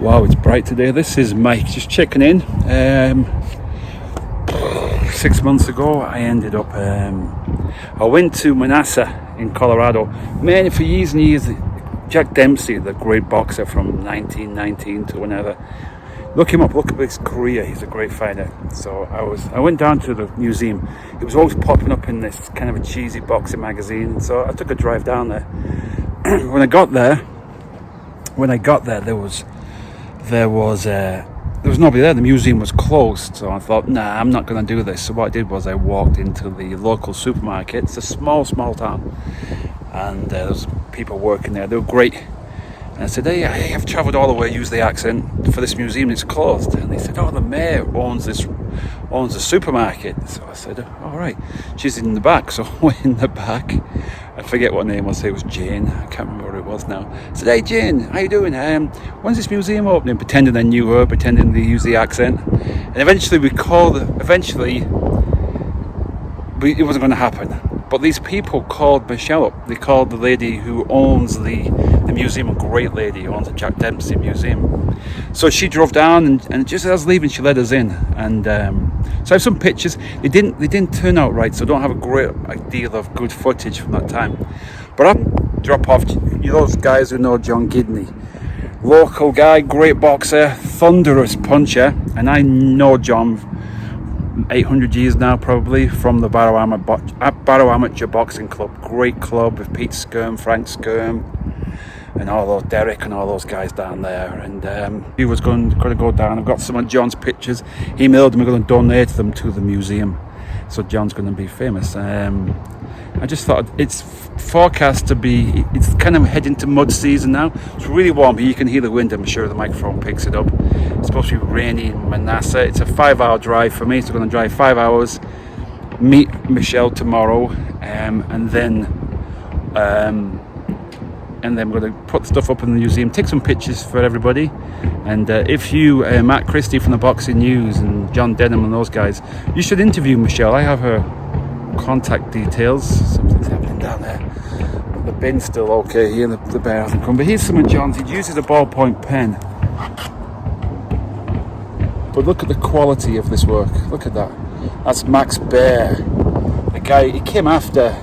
Wow, it's bright today. This is Mike just checking in. 6 months ago I ended up I went to Manassa in Colorado. Man, for years and years, Jack Dempsey, the great boxer from 1919 to whenever. Look him up, look at his career, he's a great fighter. So I went down to the museum. It was always popping up in this kind of a cheesy boxing magazine, so I took a drive down there. When I got there, there was nobody there. The museum was closed, so I thought, nah, I'm not going to do this. So what I did was I walked into the local supermarket. It's a small town, and there was people working there. They were great. And I said, hey, I've travelled all the way, use the accent, for this museum, it's closed. And they said, oh, the mayor owns a supermarket. So I said, all right. She's in the back. So I went in the back. I forget what name was. It was Jane. I can't remember what it was now. I said, hey, Jane, how you doing? When's this museum opening? Pretending I knew her, pretending to use the accent. And eventually it wasn't going to happen. But these people called Michelle up. They called the lady who owns the museum, a great lady who owns the Jack Dempsey Museum. So she drove down, and just as I was leaving, she let us in. And so I have some pictures. They didn't turn out right, so I don't have a great deal of good footage from that time. But I'll drop off. You know those guys who know John Gidney, local guy, great boxer, thunderous puncher, and I know John 800 years now, probably, from the Barrow Amateur Boxing Club. Great club with Pete Skirm, Frank Skirm, and all those Derek and all those guys down there. And he was going to go down. I've got some of John's pictures. He mailed them. We're going to donate them to the museum, so John's going to be famous. I just thought it's forecast to be. It's kind of heading to mud season now. It's really warm here. You can hear the wind. I'm sure the microphone picks it up. It's supposed to be rainy in Manassa. It's a 5-hour drive for me, so I'm going to drive 5 hours, meet Michelle tomorrow, and then we're going to put stuff up in the museum, take some pictures for everybody. And if you, Matt Christie from the Boxing News and John Denham and those guys, you should interview Michelle. I have her contact details. Something's happening down there. The bin's still okay here, the bear hasn't come. But here's some of John's. He uses a ballpoint pen. But look at the quality of this work. Look at that. That's Max Bear. The guy, he came after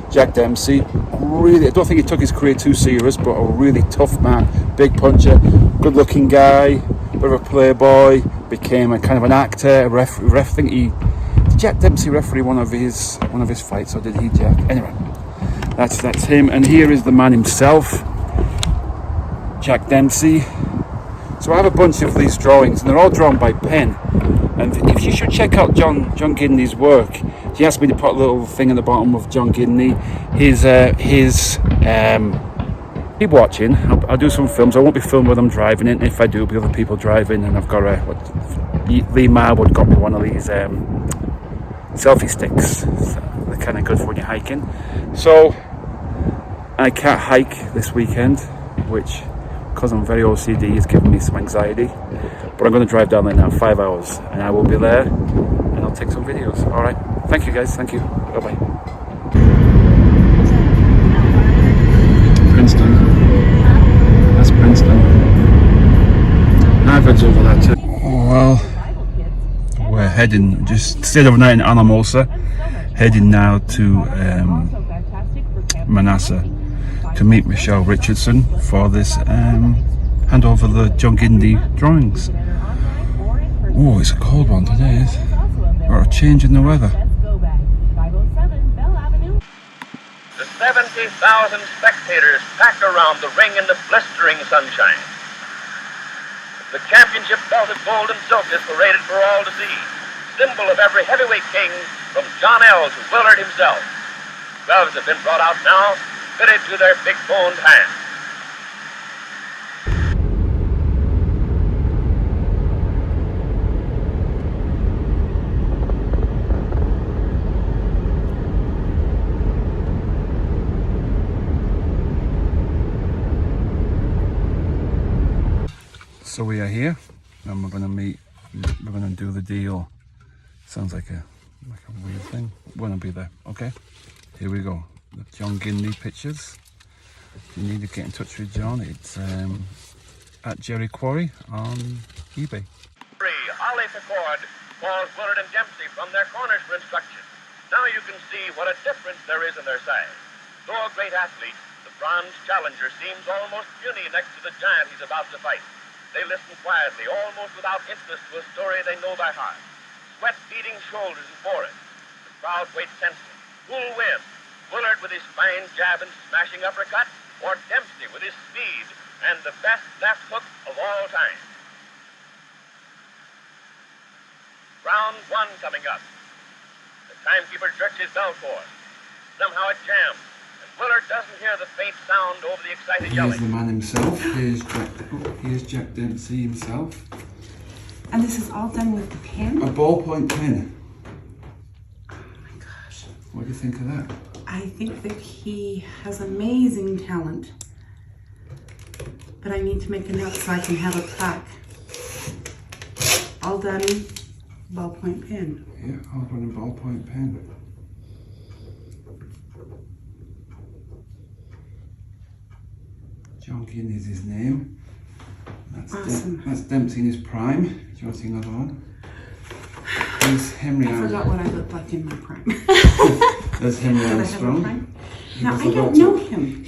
Jack Dempsey. Really, I don't think he took his career too serious, but a really tough man, big puncher, good-looking guy, bit of a playboy. Became a kind of an actor, a ref. Did Jack Dempsey referee one of his fights, or did he, Jack? Anyway, that's him. And here is the man himself, Jack Dempsey. So I have a bunch of these drawings, and they're all drawn by pen. And if you should check out John Gidney's work, he asked me to put a little thing in the bottom of John Gidney. Keep watching. I'll do some films. I won't be filming with them driving it. If I do, it'll be other people driving. And I've got Lee Marwood got me one of these selfie sticks. So they're kind of good for when you're hiking. So I can't hike this weekend, which, because I'm very OCD, is giving me some anxiety. But I'm going to drive down there now, 5 hours, and I will be there, and I'll take some videos. All right. Thank you, guys. Thank you. Bye-bye. Princeton. That's Princeton. Harvard's over there too. Well, we're heading, just stayed overnight in Alamosa, heading now to Manassa to meet Michelle Richardson for this hand over the John Gidney drawings. Oh, it's a cold one today, is it? Or a change in the weather. The 70,000 spectators pack around the ring in the blistering sunshine. The championship belt of gold and silk is paraded for all to see, symbol of every heavyweight king from John L. to Willard himself. Gloves have been brought out now, fitted to their big-boned hands. So we are here, and we're going to do the deal. Sounds like a weird thing. We're going to be there, okay? Here we go. The John Gidney pictures. If you need to get in touch with John, it's at Jerry Quarry on eBay. Ollie Picord calls Willard and Dempsey from their corners for instruction. Now you can see what a difference there is in their size. Though a great athlete, the bronze challenger seems almost puny next to the giant he's about to fight. They listen quietly, almost without interest, to a story they know by heart. Sweat beating shoulders and foreheads. The crowd waits tensely. Who'll win? Willard with his fine jab and smashing uppercut, or Dempsey with his speed and the best left hook of all time? Round one coming up. The timekeeper jerks his bell cord. Somehow it jams, and Willard doesn't hear the faint sound over the excited yelling. Here's the man himself. Here's Jack Dempsey himself. And this is all done with the pen? A ballpoint pen. Oh my gosh. What do you think of that? I think that he has amazing talent. But I need to make a note so I can have a plaque. All done ballpoint pen. Yeah, all done in ballpoint pen. John Keane is his name. That's Awesome. That's Dempsey in his prime. Do you want to see another one? There's Henry I forgot what I looked like in my prime. There's Henry Did I have a Armstrong. prime? He Now, was I the don't welter. know him.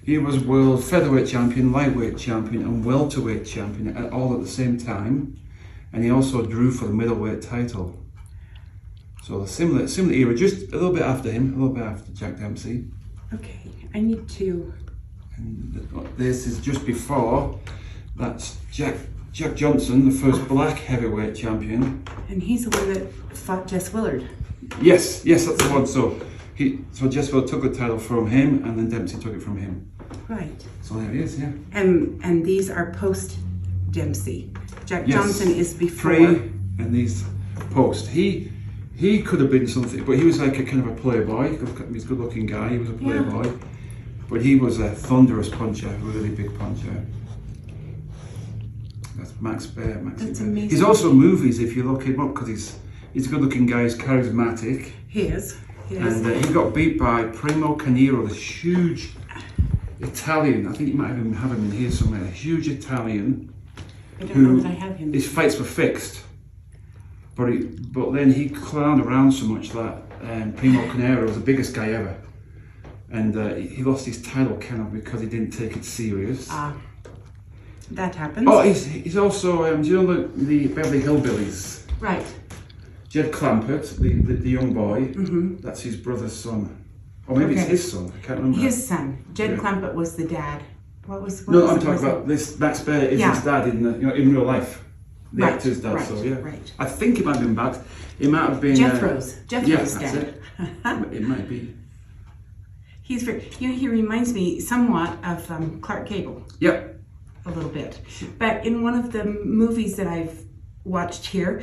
He was world featherweight champion, lightweight champion, and welterweight champion all at the same time. And he also drew for the middleweight title. So the similar era, just a little bit after him, a little bit after Jack Dempsey. Okay, I need to... And this is just before. That's Jack Johnson, the first black heavyweight champion. And he's the one that fought Jess Willard. Yes, that's the one. So Jess Willard took the title from him, and then Dempsey took it from him. Right. So there he is, yeah. And these are post Dempsey. Jack Yes. Johnson is before. Pre and these post. He could have been something, but he was like a kind of a playboy. He's a good-looking guy. He was a playboy, Yeah. but he was a thunderous puncher, a really big puncher. That's Max Baer. That's amazing. He's also movies if you look him up because he's a good-looking guy. He's charismatic. He is. And he got beat by Primo Canero, this huge Italian. I think you might even have him in here somewhere. A huge Italian. I don't know that I have him. His fights were fixed, but then he clowned around so much that Primo Canero was the biggest guy ever, and he lost his title kind of because he didn't take it serious. That happens. Oh, he's also do you know the Beverly Hillbillies? Right. Jed Clampett, the young boy. Mm-hmm. That's his brother's son, or maybe it's his son. I can't remember. His son. Jed Yeah. Clampett was the dad. What No, was I'm it? talking about this. Max Baer is Yeah. his dad in real life. The Right, actor's dad. right, So yeah, right. I think it might have been Max. It might have been Jethro's yeah, dad. that's it. It might be. He's very, he reminds me somewhat of Clark Gable, Yep. a little bit. But in one of the movies that I've watched here,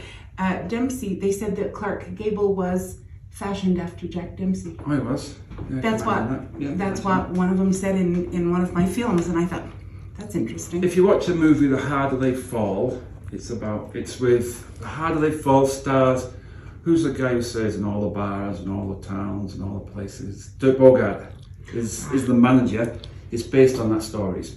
Dempsey, they said that Clark Gable was fashioned after Jack Dempsey. Oh, it was. Yeah, That's I can what imagine that. Yeah, that's what one of them said in one of my films, and I thought that's interesting. If you watch the movie The Harder They Fall, it's with The Harder They Fall stars. Who's the guy who says in all the bars and all the towns and all the places? Dirk Bogarde is the manager. It's based on that story. It's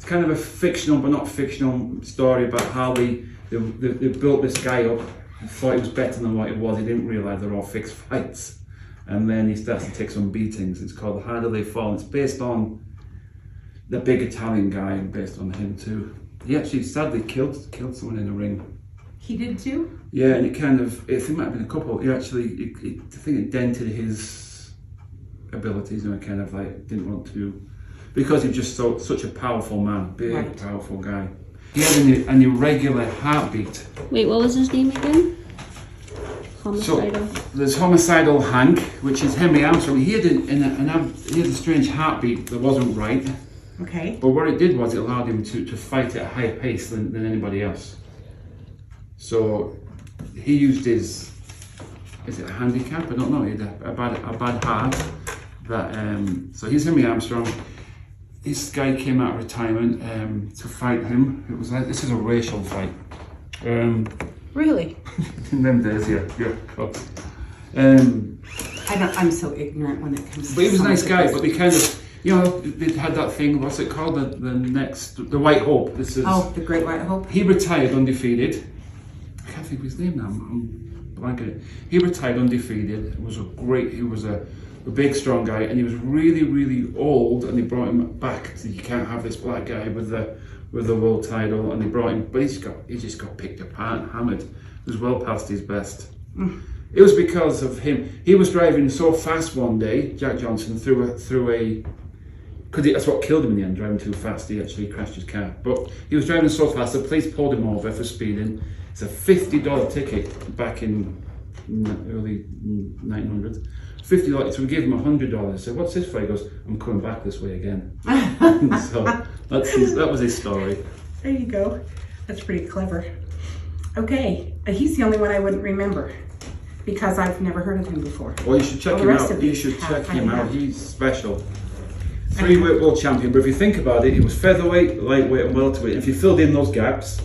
kind of a fictional but not fictional story about how they built this guy up and thought he was better than what he was. He didn't realise they're all fixed fights. And then he starts to take some beatings. It's called The Harder They Fall. It's based on the big Italian guy and based on him too. He actually sadly killed someone in the ring. He did too? Yeah, and it might have been a couple. I think it dented his abilities, and I kind of like didn't want to, because he was just such a powerful man, big, Right. powerful guy. He had an irregular heartbeat. Wait, what was his name again? Homicidal. So there's Homicidal Hank, which is Henry Armstrong. He had a strange heartbeat that wasn't right. Okay. But what it did was it allowed him to fight at a higher pace than anybody else. So he used is it a handicap? I don't know. He had a bad heart. So he's Henry Armstrong. This guy came out of retirement to fight him. It was like, this is a racial fight. Really? In them days, yeah, of course. I'm so ignorant when it comes to But he was a nice something. guy. But they kind of, you know, they had that thing. What's it called? The White Hope. This is. Oh, the Great White Hope. He retired undefeated. I can't think of his name now. I'm blanking it. He retired undefeated. He was a big, strong guy, and he was really, really old. And they brought him back. So you can't have this black guy with the world title. And they brought him, but he just got picked apart and hammered. He was well past his best. It was because of him. He was driving so fast one day, Jack Johnson, through a. Because that's what killed him in the end, driving too fast. He actually crashed his car. But he was driving so fast, the police pulled him over for speeding. It's a $50 ticket back in the early 900s. $50, so we gave him $100. So what's this for? He goes, I'm coming back this way again. So that was his story. There you go. That's pretty clever. Okay, he's the only one I wouldn't remember because I've never heard of him before. Well, you should check All the him rest out. of You these should check him have. out. He's special. 3-weight world champion, but if you think about it, he was featherweight, lightweight, and welterweight. If you filled in those gaps,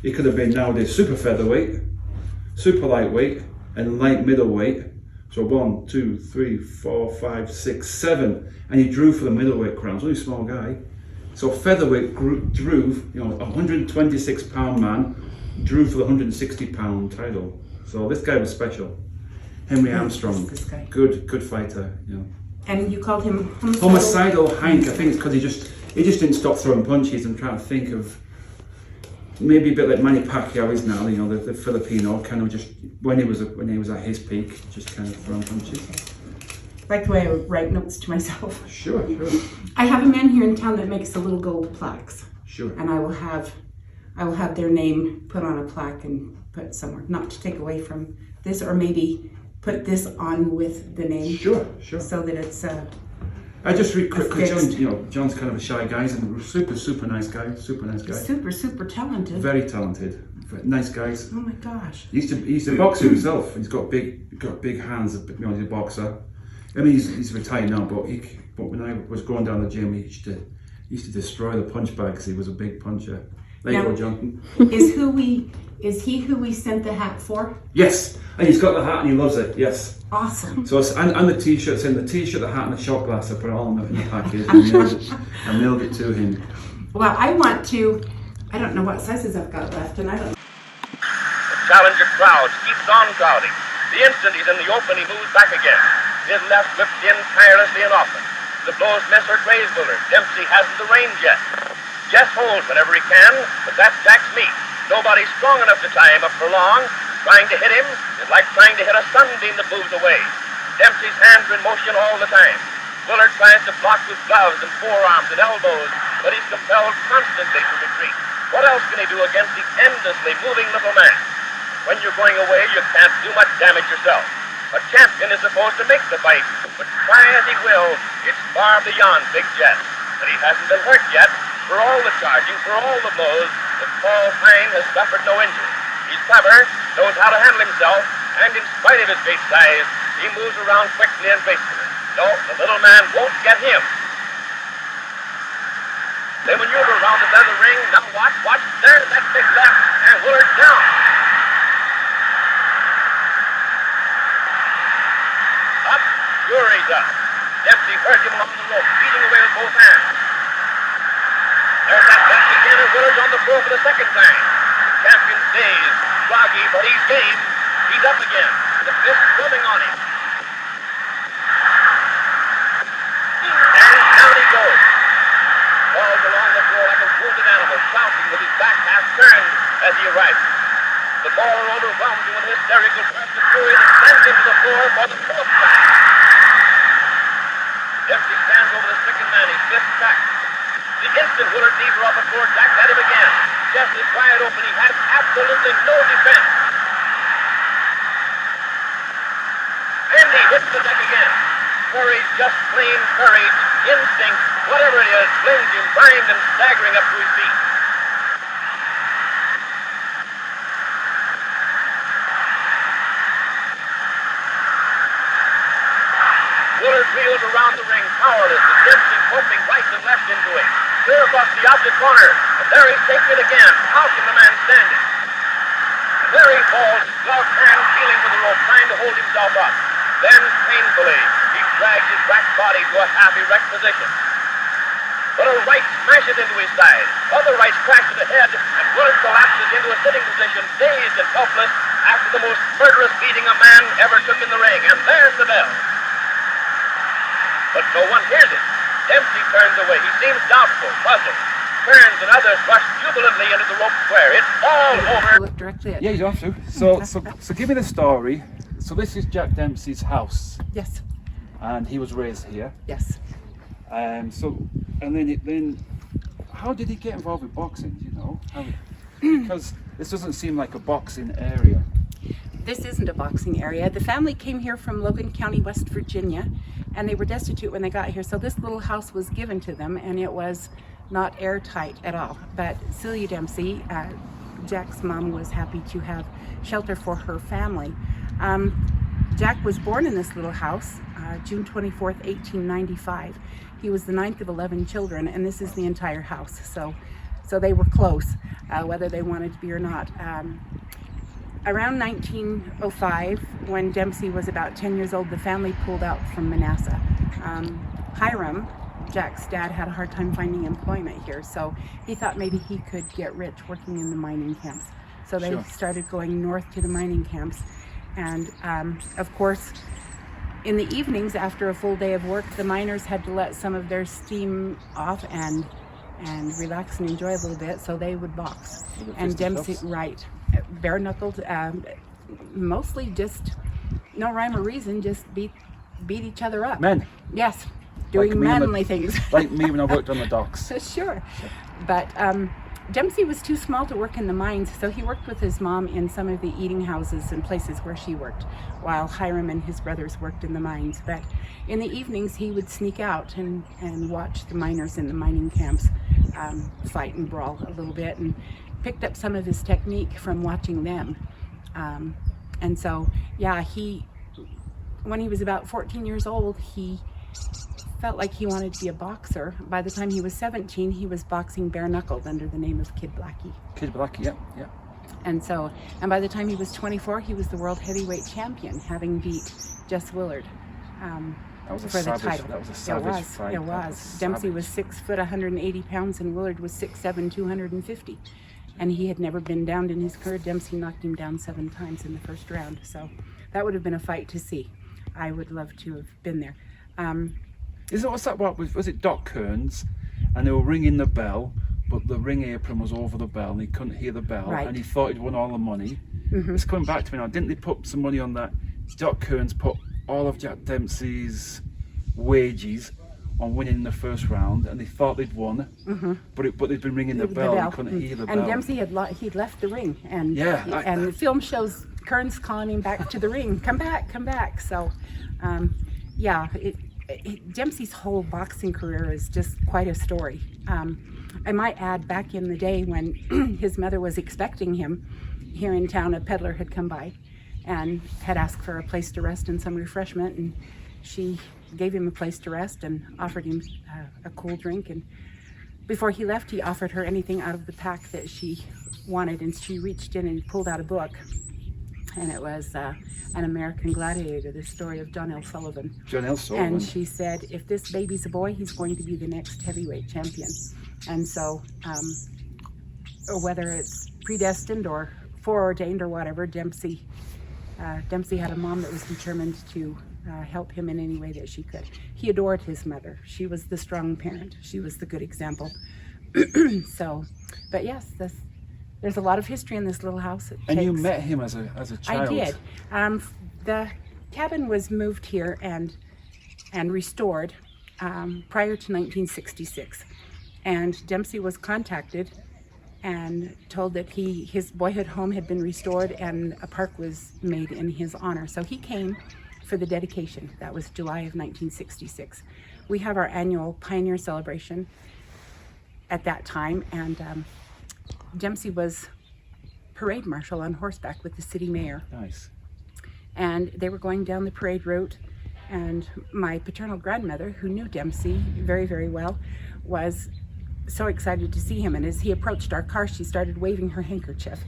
he could have been nowadays super featherweight, super lightweight, and light middleweight. So 1, 2, 3, 4, 5, 6, 7, and he drew for the middleweight crown. He's only a small guy. So featherweight drew, 126-pound man drew for the 160-pound title. So this guy was special. Henry Armstrong, This guy. good fighter. And you called him Homicidal Hank. I think it's because he just didn't stop throwing punches. I'm trying to think of maybe a bit like Manny Pacquiao is now. The Filipino kind of just when he was at his peak, just kind of throwing punches. Like the way I write notes to myself. Sure. I have a man here in town that makes the little gold plaques. Sure. And I will have their name put on a plaque and put somewhere. Not to take away from this, or maybe put this on with the name. Sure. So that it's I just read quick. Affixed. John's kind of a shy guy, and super nice guy. super talented. Very talented. Nice guys. Oh my gosh. He's a boxer himself. He's got big hands. He's a boxer. I mean, he's retired now, but when I was going down the gym, he used to destroy the punch bags. He was a big puncher. There you go, John. Is he who we sent the hat for? Yes, and he's got the hat and he loves it. Yes. Awesome. So and the t-shirts in the t-shirt, the hat, and the shot glass. I put it all in the package. I mailed it to him. Well, I don't know what sizes I've got left, and I don't. The challenger crowd keeps on crowding. The instant he's in the open, he moves back again. His left whips in tirelessly and often. The blows miss or graze Bullard. Dempsey hasn't the range yet. Jess holds whenever he can, but that's Jack's meat. Nobody's strong enough to tie him up for long. Trying to hit him is like trying to hit a sunbeam that moves away. Dempsey's hands are in motion all the time. Bullard tries to block with gloves and forearms and elbows, but he's compelled constantly to retreat. What else can he do against the endlessly moving little man? When you're going away, you can't do much damage yourself. A champion is supposed to make the fight, but try as he will, it's far beyond Big Jess. But he hasn't been hurt yet. For all the charging, for all the blows, the tall Pine has suffered no injury. He's clever, knows how to handle himself, and in spite of his great size, he moves around quickly and gracefully. No, the little man won't get him. They maneuver around the center of the ring. Now watch, there's that big left, and Willard's down. Up, sure he's up. Dempsey heard him along the rope, beating away with both hands. There's that left again, and Willard's on the floor for the second time. The champion's dazed, groggy, but he's game. He's up again. The fist rubbing on him. And down he goes. Falls along the floor like a wounded animal, crouching with his back half turned as he arrives. The baller overwhelms him with hysterical bursts of fury that sends him to the floor for the fourth time. Dempsey stands over the stricken man, his fist back. The instant Willard knees are off the floor, Jack at him again. Chest is wide open, he has absolutely no defense. And he hits the deck again. Courage, just plain courage, instinct, whatever it is, flings him primed and staggering up to his feet. Willard wheels around the ring, powerless, with Dempsey pumping right and left into him. Clear across the opposite corner, and there he's taking it again. How can the man stand it? And there he falls, gloved hand feeling for the rope, trying to hold himself up. Then, painfully, he drags his back body to a half-erect position. But a right smashes into his side. Other rights crash to the head, and Willard collapses into a sitting position, dazed and helpless, after the most murderous beating a man ever took in the ring. And there's the bell. But no one hears it. Dempsey turns away. He seems doubtful, puzzled. Turns, and others rush jubilantly into the rope square. It's all over. Look directly at Yeah, you don't have to. So give me the story. So this is Jack Dempsey's house, Yes, and he was raised here. yes. And then how did he get involved with boxing? Do you know? Because this doesn't seem like a boxing area. This isn't a boxing area. The family came here from Logan County, West Virginia, and they were destitute when they got here. So this little house was given to them, and it was not airtight at all. But Celia Dempsey, Jack's mom, was happy to have shelter for her family. Jack was born in this little house, June 24th, 1895. He was the 9th of 11 children, and this is the entire house. So they were close, whether they wanted to be or not. Around 1905, when Dempsey was about 10 years old, the family pulled out from Manassa. Hiram, Jack's dad, had a hard time finding employment here, so he thought maybe he could get rich working in the mining camps. So they started going north to the mining camps. And of course, in the evenings after a full day of work, the miners had to let some of their steam off and relax and enjoy a little bit, so they would box. And Dempsey, right, bare knuckled, mostly just no rhyme or reason, just beat each other up. Men. Yes, doing manly things. Like me when I worked on the docks. Sure, but Dempsey was too small to work in the mines, so he worked with his mom in some of the eating houses and places where she worked, while Hiram and his brothers worked in the mines. But in the evenings, he would sneak out and watch the miners in the mining camps fight and brawl a little bit, and picked up some of his technique from watching them. And so, yeah, when he was about 14 years old, he felt like he wanted to be a boxer. By the time he was 17, he was boxing bare-knuckled under the name of Kid Blackie. Kid Blackie, yeah. And by the time he was 24, he was the world heavyweight champion, having beat Jess Willard That was a for the savage, title. That was a savage fight. It was. Dempsey was 6 foot, 180 pounds, and Willard was 6'7", 250. And he had never been downed in his career. Dempsey knocked him down 7 times in the first round. So that would have been a fight to see. I would love to have been there. Was it Doc Kearns, and they were ringing the bell, but the ring apron was over the bell and he couldn't hear the bell, Right. and he thought he'd won all the money. It's coming back to me now. Didn't they put some money on that? Doc Kearns put all of Jack Dempsey's wages on winning in the first round, and they thought they'd won, but they'd been ringing the bell and couldn't hear the bell. And Dempsey he'd left the ring, and Yeah, the film shows Kearns calling him back to the ring, come back. So, Dempsey's whole boxing career is just quite a story. I might add, back in the day when his mother was expecting him here in town, a peddler had come by and had asked for a place to rest and some refreshment, and she gave him a place to rest and offered him a cool drink. And before he left, he offered her anything out of the pack that she wanted, and she reached in and pulled out a book, and it was An American Gladiator, the story of John L. Sullivan. John L. Sullivan. And she said, if this baby's a boy, he's going to be the next heavyweight champion. And so, or whether it's predestined or foreordained or whatever, Dempsey had a mom that was determined to help him in any way that she could. He adored his mother. She was the strong parent. She was the good example. So, but yes, there's a lot of history in this little house. You met him as a child. I did. The cabin was moved here and restored prior to 1966. And Dempsey was contacted and told that his boyhood home had been restored and a park was made in his honor. So he came for the dedication. That was July of 1966. We have our annual Pioneer Celebration at that time, and Dempsey was parade marshal on horseback with the city mayor. Nice. And they were going down the parade route, and my paternal grandmother, who knew Dempsey very, very well, was so excited to see him. And as he approached our car, she started waving her handkerchief,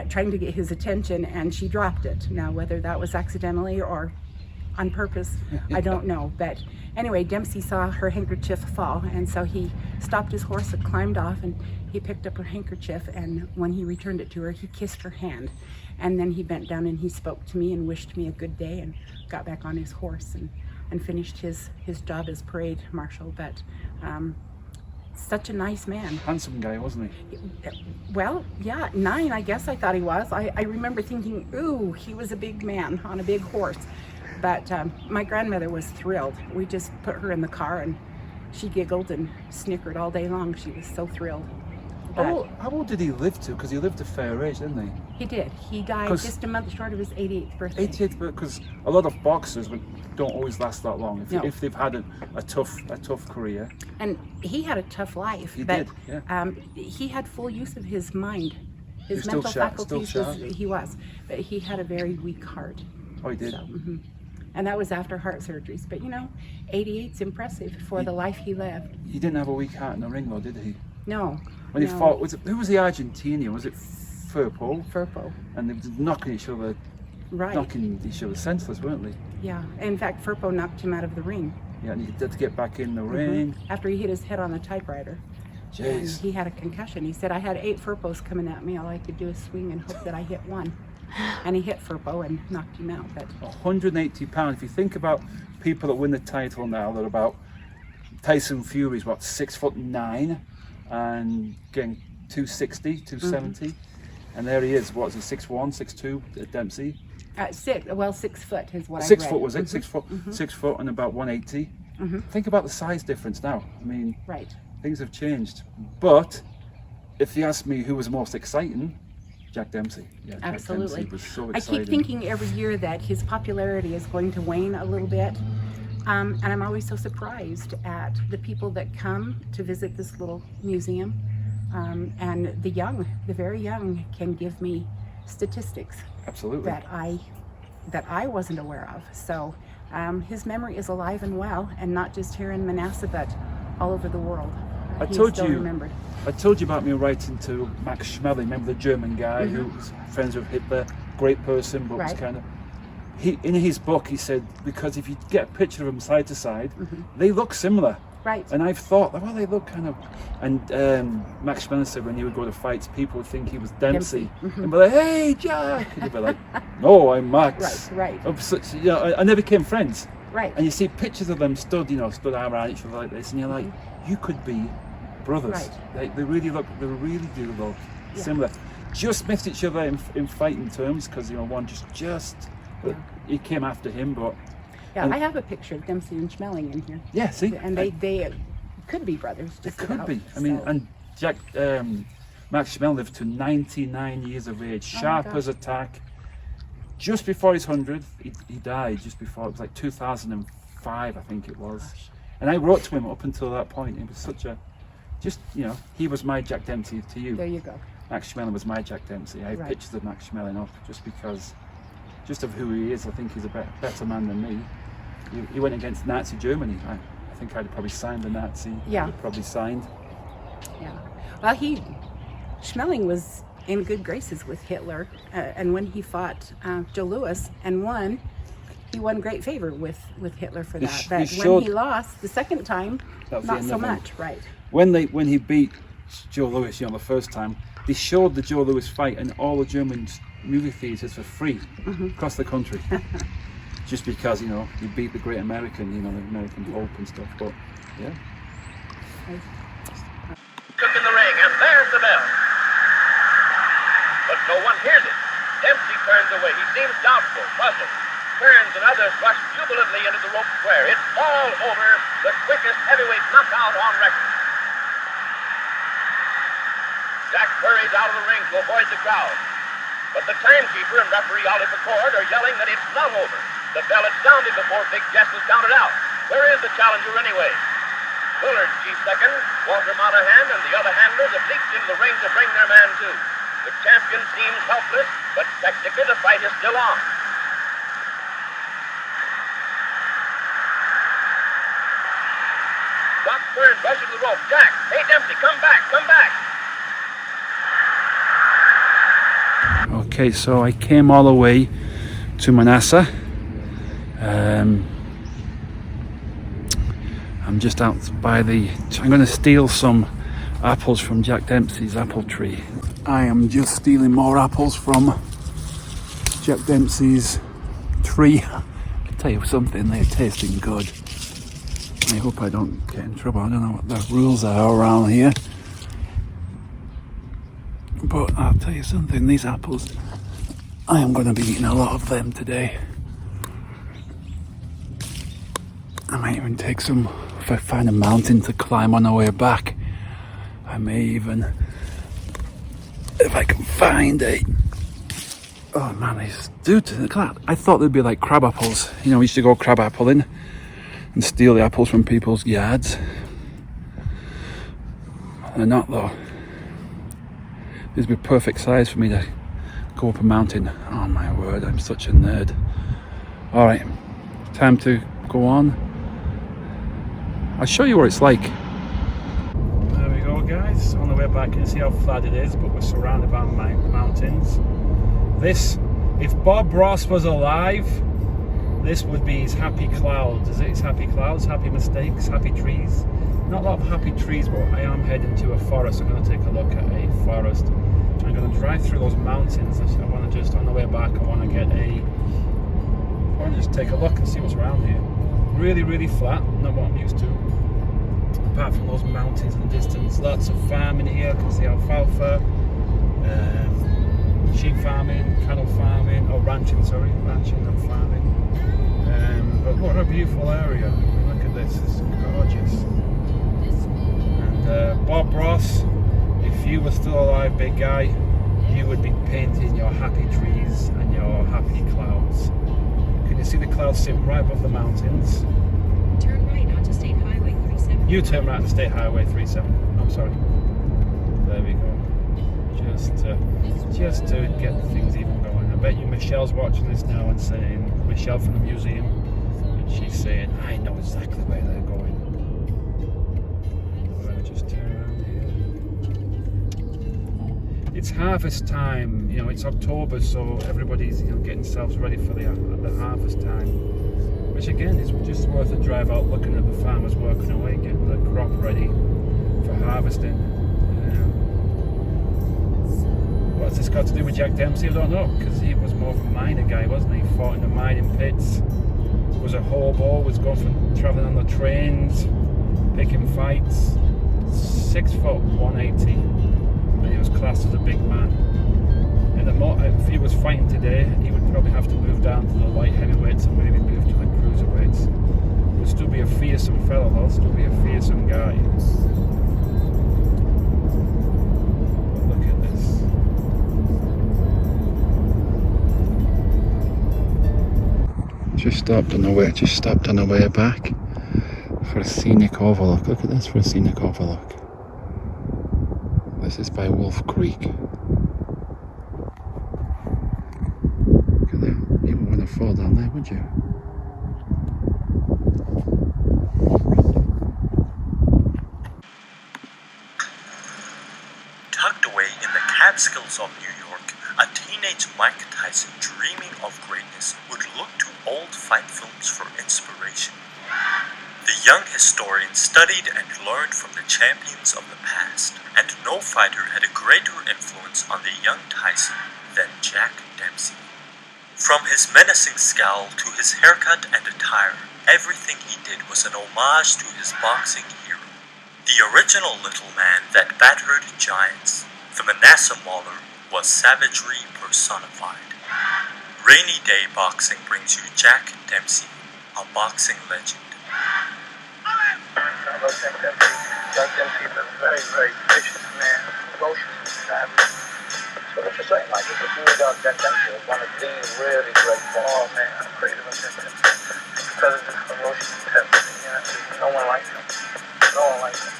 trying to get his attention, and she dropped it. Now, whether that was accidentally or on purpose, I don't know. But anyway, Dempsey saw her handkerchief fall, and so he stopped his horse and climbed off, and he picked up her handkerchief, and when he returned it to her, he kissed her hand. And then he bent down and he spoke to me and wished me a good day and got back on his horse and finished his job as parade marshal. But such a nice man. Handsome guy, wasn't he? Well, yeah, 9, I guess I thought he was. I remember thinking, ooh, he was a big man on a big horse. But my grandmother was thrilled. We just put her in the car and she giggled and snickered all day long. She was so thrilled. But How old did he live to? Because he lived a fair age, didn't he? he did. He died 'Cause- just a month short of his 88th birthday. 88, because a lot of boxers don't always last that long No. if they've had a tough career. And he had a tough life. He but, did, yeah. He had full use of his mind. His was still mental sharp, still faculties, he was. But he had a very weak heart. Oh, he did. So, and that was after heart surgeries. But 88's impressive for the life he lived. He didn't have a weak heart in the ring, though, did he? No. When he no. fought, who was the Argentinian? Was it Firpo? Firpo. And they were knocking each other senseless, weren't they? Yeah. In fact, Firpo knocked him out of the ring. Yeah, and he had to get back in the ring. After he hit his head on the typewriter. And Jeez. he had a concussion. He said, I had 8 Firpos coming at me. All I could do is swing and hope that I hit one. And he hit Firpo and knocked him out. But 180 pounds. If you think about people that win the title now, they're about Tyson Fury's 6'9" and getting 260, 270, and there he is. What is he? 6'1", 6'2", Dempsey. 6 foot is what I read. 6 foot was it? 6 foot, 6 foot, and about 180. Think about the size difference now. I mean, Right. things have changed. But if you ask me who was most exciting, Jack Dempsey. Yeah, Absolutely. Jack Dempsey was so I exciting. keep thinking every year that his popularity is going to wane a little bit. And I'm always so surprised at the people that come to visit this little museum. And the very young can give me statistics Absolutely. that I wasn't aware of. So his memory is alive and well, and not just here in Manassa, but all over the world. He's still remembered. I told you about me writing to Max Schmeling, remember the German guy who was friends with Hitler, great person, but was Right. kind of... in his book, he said, because if you get a picture of them side to side, they look similar. Right. And I've thought, well, they look kind of... And Max Schmeling said when he would go to fights, people would think he was Dempsey. And be like, hey, Jack! And he'd be like, no, I'm Max. Right. I never became friends. Right. And you see pictures of them stood arm around each other like this, and you're like, you could be brothers. Right. They really do look similar. Just missed each other in fighting terms because one he came after him, but Yeah, I have a picture of Dempsey and Schmeling in here. yeah, see, And they could be brothers. it Just could about, be. I mean, so. and Jack Max Schmeling lived to 99 years of age, sharp gosh. as a tack. Just before his 100th, he died. Just before, it was like 2005, I think it was. And I wrote to him up until that point. It was such a, he was my Jack Dempsey to you. There you go. Max Schmeling was my Jack Dempsey. I have Right. pictures of Max Schmeling up just of who he is. I think he's a better man than me. He went against Nazi Germany. I think I'd probably signed the Nazi. Yeah. I'd probably signed. Yeah. Well, Schmeling was in good graces with Hitler, and when he fought Joe Louis and won, he won great favor with Hitler for that. But when he lost the second time, That was the not end so of him. much. Right. When he beat Joe Louis, the first time, they showed the Joe Louis fight in all the German movie theaters for free across the country. Just because he beat the great American, the American Hope and stuff. But yeah. Took in the ring, and there's the bell. But no one hears it. Dempsey turns away. He seems doubtful, puzzled. Turns and others rush jubilantly into the rope square. It's all over. The quickest heavyweight knockout on record. Jack hurries out of the ring to avoid the crowd. But the timekeeper and referee Ollie McCord are yelling that it's not over. The bell had sounded before Big Jess was counted out. Where is the challenger anyway? Willard's chief second, Walter Monahan, and the other handlers have leaped into the ring to bring their man to. The champion seems helpless, but technically the fight is still on. Doc Burns rushes to the rope. Jack, hey Dempsey, come back, come back. Okay, so I came all the way to Manassa. I'm just out by the... I'm going to steal some apples from Jack Dempsey's apple tree. I am just stealing more apples from Jack Dempsey's tree. I'll tell you something, they're tasting good. I hope I don't get in trouble. I don't know what the rules are around here. But I'll tell you something, these apples, I am going to be eating a lot of them today. I might even take some, if I find a mountain to climb on our way back. I may even, if I can find a... Oh man, I thought they'd be like crab apples. You know, we used to go crab appling and steal the apples from people's yards. They're not though. These would be perfect size for me to go up a mountain. Oh my word, I'm such a nerd. Alright, time to go on. I'll show you what it's like. There we go guys, on the way back you can see how flat it is, but we're surrounded by mountains. This, if Bob Ross was alive, this would be his happy clouds. Is it his happy clouds, happy mistakes, happy trees? Not a lot of happy trees, but I am heading to a forest. I'm going to take a look at a forest. I'm going to drive through those mountains. I want to just, on the way back, I want to just take a look and see what's around here. Really, really flat, not what I'm used to. Apart from those mountains in the distance, lots of farming here. I can see alfalfa, sheep farming, cattle farming, ranching, not farming. But what a beautiful area. I mean, look at this, it's gorgeous. And Bob Ross, if you were still alive, big guy, you would be painting your happy trees and your happy clouds. Can you see the clouds sitting right above the mountains? Turn right onto State Highway 37. You turn right onto State Highway 37. I'm sorry. There we go. Just to get things even going. I bet you Michelle's watching this now and saying, Michelle from the museum, and she's saying, I know exactly where they're going. We're going to just turn around here. It's harvest time, you know, it's October, so everybody's, you know, getting themselves ready for the harvest time. Which again is just worth a drive out looking at the farmers working away, getting the crop ready for harvesting. What's this got to do with Jack Dempsey? I don't know, because he was more of a miner guy, wasn't he? He fought in the mining pits, was a hobo, was going from travelling on the trains, picking fights. 6 foot 180, and he was classed as a big man. And if he was fighting today, he would probably have to move down to the light heavyweights and maybe move to the cruiserweights. Would still be a fearsome fellow, though, still be a fearsome guy. Look at this. Just stopped on the way back for a scenic overlook. Look at this, for a scenic overlook. This is by Wolf Creek. Look at that. You wouldn't want to fall down there, would you? Tucked away in the Catskills of New York, a teenage Mike Tyson dreaming of greatness would look to old fight films for inspiration. The young historian studied and learned from the champions of the past, and no fighter had a greater influence on the young Tyson than Jack Dempsey. From his menacing scowl to his haircut and attire, everything he did was an homage to his boxing hero. The original little man that battered giants, the Manassa Mauler, was savagery personified. Rainy Day Boxing brings you Jack Dempsey, a boxing legend. Jack Dempsey is a very, very vicious man, ferocious and savage. So what you're saying, Mike, is that you got Jack Dempsey is one of the really great ball, man. I'm afraid of Jack Dempsey. Because of his ferocious intensity, no one likes him. No one likes him.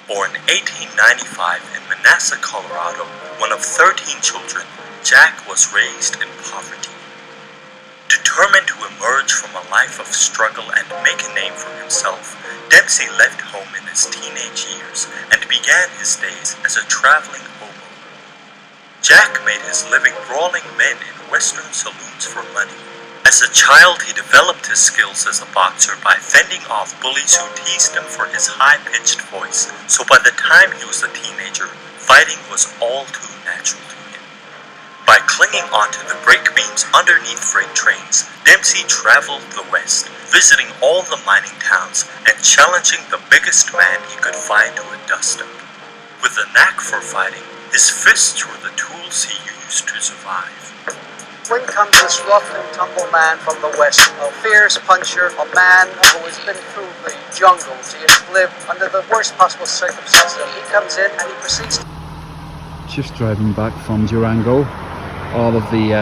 Born 1895 in Manassa, Colorado, one of 13 children, Jack was raised in poverty. Determined to emerge from a life of struggle and make a name for himself, Dempsey left home in his teenage years and began his days as a traveling hobo. Jack made his living brawling men in western saloons for money. As a child, he developed his skills as a boxer by fending off bullies who teased him for his high-pitched voice, so by the time he was a teenager, fighting was all too natural to him. By clinging onto the brake beams underneath freight trains, Dempsey traveled the West, visiting all the mining towns and challenging the biggest man he could find to a dust-up. With a knack for fighting, his fists were the tools he used to survive. In comes this rough and tumble man from the West, a fierce puncher, a man who has been through the jungles. He has lived under the worst possible circumstances. He comes in and he proceeds to... Just driving back from Durango, all of the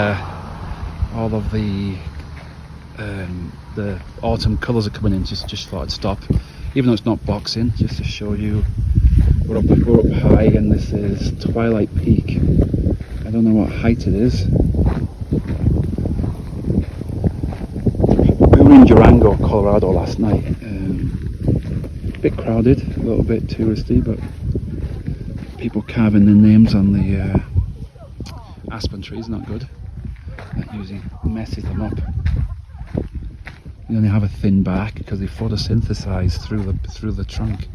autumn colours are coming in. Just thought I'd stop, even though it's not boxing, just to show you. We're up high, and this is Twilight Peak. I don't know what height it is. We were in Durango, Colorado last night. A bit crowded, a little bit touristy, but people carving their names on the aspen trees, not good. That usually messes them up. They only have a thin bark because they photosynthesize through the trunk,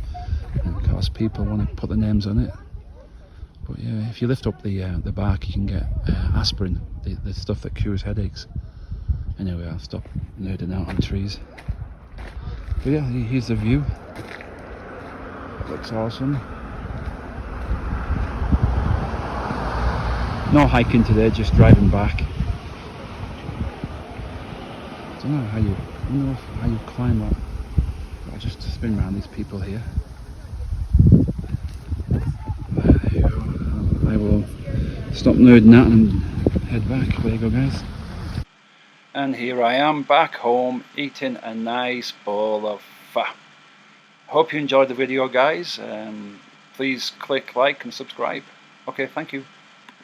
and of course people want to put their names on it. But yeah, if you lift up the bark, you can get aspirin, the stuff that cures headaches. Anyway, I'll stop nerding out on trees. But yeah, here's the view. It looks awesome. No hiking today, just driving back. I don't know how you climb up. I'll just spin around these people here. There you go. I will stop nerding out and head back. There you go, guys. And here I am back home eating a nice bowl of pho. Hope you enjoyed the video, guys. Please click like and subscribe. Okay, thank you.